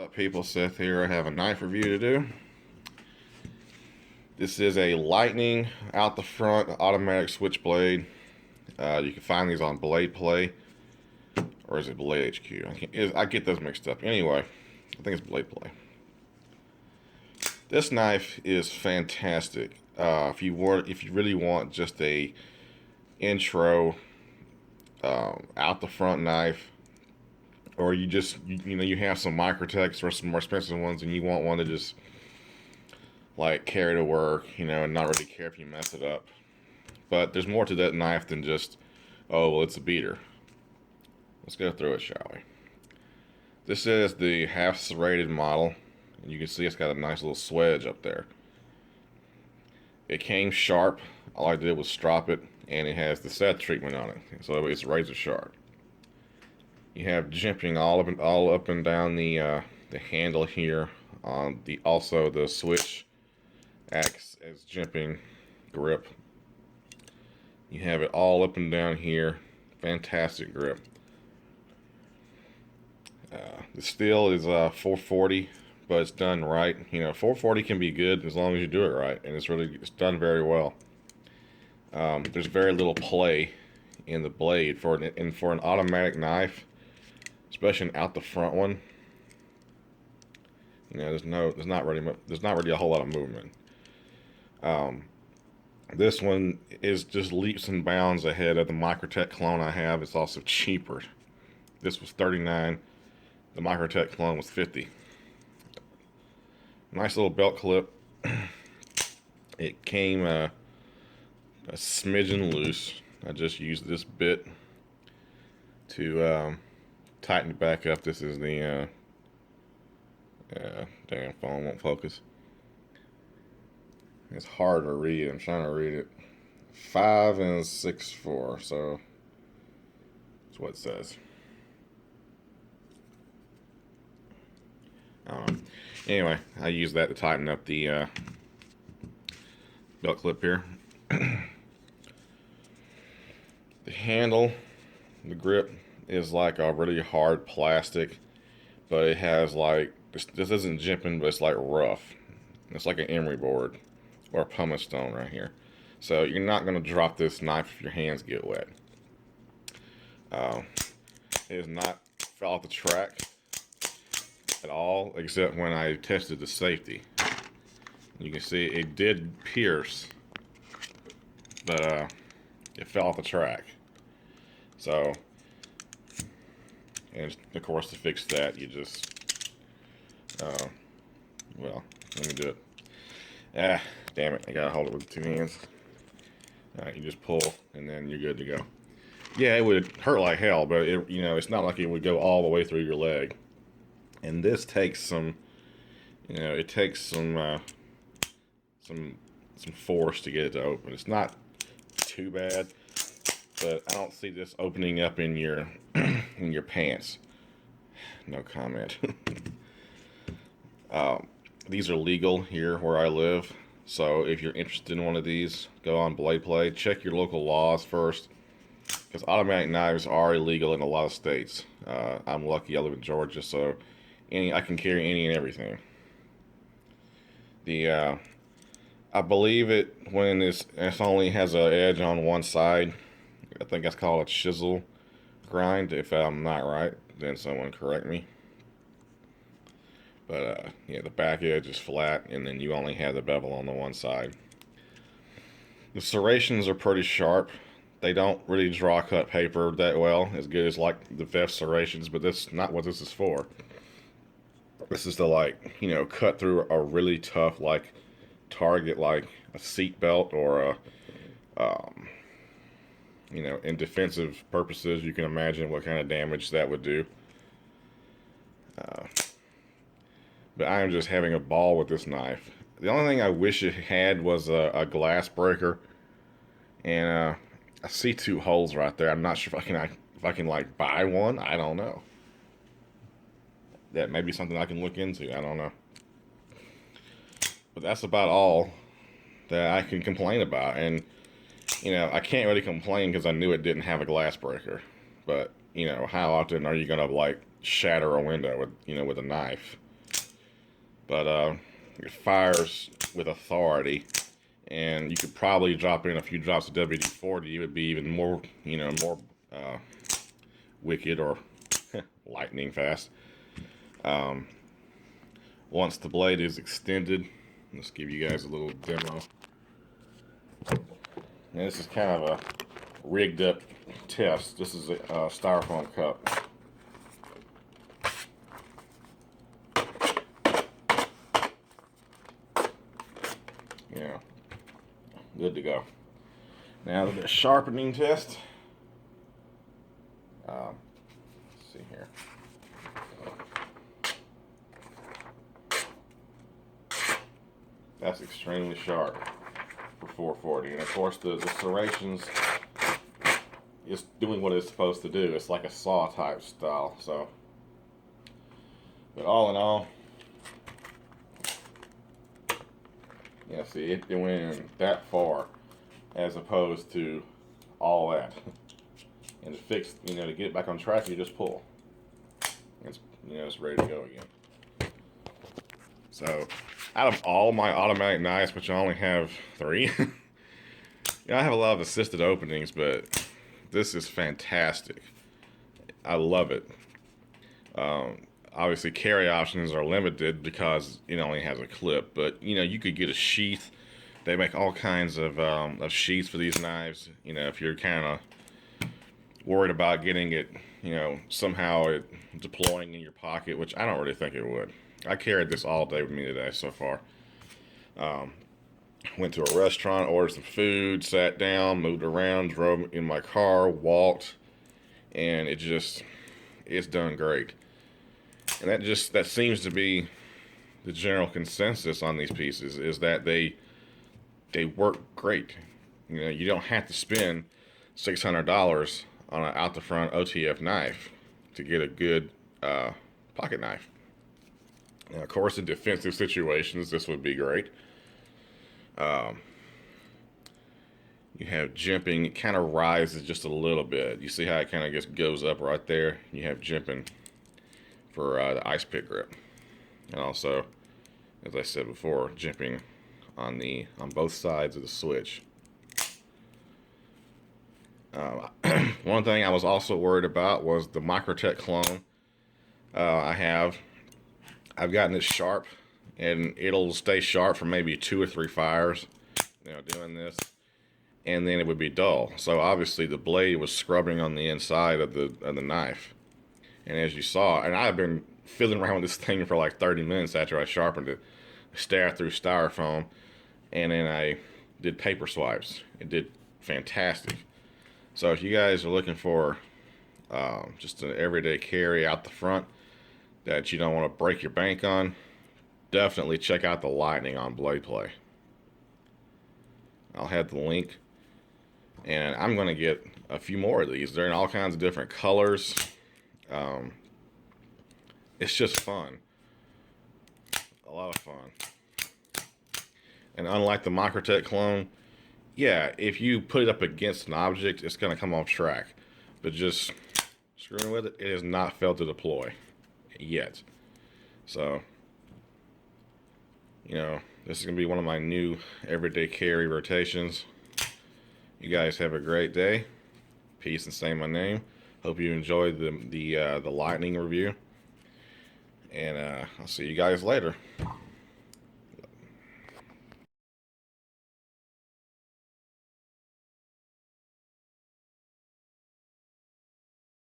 What's up, people? Seth here. I have a knife review to do. This is a lightning out the front automatic switchblade. You can find these on Blade Play, or is it Blade HQ? I get those mixed up. Anyway, I think it's Blade Play. This knife is fantastic. If you really want just a intro out the front knife, or you just you have some Microtechs or some more expensive ones and you want one to just like carry to work, and not really care if you mess it up. But there's more to that knife than just, oh well, it's a beater. Let's go through it, shall we? This is the half serrated model, and you can see it's got a nice little swedge up there. It came sharp. All I did was strop it, and it has the set treatment on it, so it's razor sharp. You have jimping all up and down the handle here. On also the switch acts as jimping grip. You have it all up and down here. Fantastic grip. The steel is 440, but it's done right. 440 can be good as long as you do it right, and it's done very well. There's very little play in the blade for an automatic knife, especially an out the front one. There's not really a whole lot of movement. This one is just leaps and bounds ahead of the Microtech clone I have. It's also cheaper. This was $39. The Microtech clone was $50. Nice little belt clip. It came a smidgen loose. I just used this bit to tighten it back up. This is the damn phone won't focus. It's hard to read. I'm trying to read it. 5 6/4, so that's what it says. Anyway, I use that to tighten up the belt clip here. The handle, the grip is like a really hard plastic, but it has like this isn't jimping, but it's like rough. It's like an emery board or a pumice stone right here. So you're not going to drop this knife if your hands get wet. It has not fell off the track at all, except when I tested the safety. You can see it did pierce, but it fell off the track. So, and of course, to fix that, you just well, let me do it. Damn it, I gotta hold it with 2 hands. Alright, you just pull and then you're good to go. Yeah, it would hurt like hell, but it's not like it would go all the way through your leg. And this takes some, it takes some force to get it to open. It's not too bad, but I don't see this opening up in your in your pants. No comment. These are legal here where I live, so if you're interested in one of these, go on Blade Play. Check your local laws first, because automatic knives are illegal in a lot of states. I'm lucky I live in Georgia, so I can carry any and everything. I believe it when it only has an edge on one side. I think that's called a chisel grind. If I'm not right, then someone correct me. But yeah, the back edge is flat, and then you only have the bevel on the one side. The serrations are pretty sharp. They don't really draw cut paper that well, as good as like the VEF serrations, but that's not what this is for. This is to cut through a really tough target, like a seat belt or in defensive purposes. You can imagine what kind of damage that would do. But I am just having a ball with this knife. The only thing I wish it had was a glass breaker, and I see 2 holes right there. I'm not sure if I can buy one. I don't know. That may be something I can look into. I don't know. But that's about all that I can complain about. And I can't really complain because I knew it didn't have a glass breaker. But how often are you gonna shatter a window with a knife? but it fires with authority, and you could probably drop in a few drops of WD-40. It would be even more, more wicked or lightning fast. Once the blade is extended, let's give you guys a little demo. And this is kind of a rigged up test. This is a styrofoam cup. Yeah, good to go. Now the sharpening test. Let's see here. That's extremely sharp for 440, and of course the serrations is doing what it's supposed to do. It's like a saw type style. So, but all in all, yeah, see, it went in that far as opposed to all that. And to fix, to get it back on track, you just pull. It's, it's ready to go again. So, out of all my automatic knives, which I only have 3, I have a lot of assisted openings, but this is fantastic. I love it. Obviously, carry options are limited because it only has a clip, but you could get a sheath. They make all kinds of sheaths for these knives. If you're kind of worried about getting it, somehow it deploying in your pocket, which I don't really think it would. I carried this all day with me today so far. Went to a restaurant, ordered some food, sat down, moved around, drove in my car, walked, and it's done great. And that seems to be the general consensus on these pieces, is that they work great. You don't have to spend $600 on an out the front OTF knife to get a good pocket knife. Now, of course, in defensive situations, this would be great. You have jimping. It kind of rises just a little bit. You see how it kind of just goes up right there? You have jimping for the ice pick grip. And also, as I said before, jimping on both sides of the switch. One thing I was also worried about was the Microtech clone. I've gotten it sharp, and it'll stay sharp for maybe 2 or 3 fires, doing this, and then it would be dull. So obviously the blade was scrubbing on the inside of the knife, and as you saw, and I've been fiddling around with this thing for like 30 minutes after I sharpened it. I stared through styrofoam, and then I did paper swipes. It did fantastic. So if you guys are looking for just an everyday carry out the front that you don't want to break your bank on, definitely check out the Lightning on Blade Play. I'll have the link, and I'm going to get a few more of these. They're in all kinds of different colors. It's just fun. A lot of fun. And unlike the Microtech clone, yeah, if you put it up against an object, it's going to come off track. But just screwing with it, it has not failed to deploy yet. So, this is going to be one of my new everyday carry rotations. You guys have a great day. Peace and say my name. Hope you enjoyed the Lightning review. And I'll see you guys later.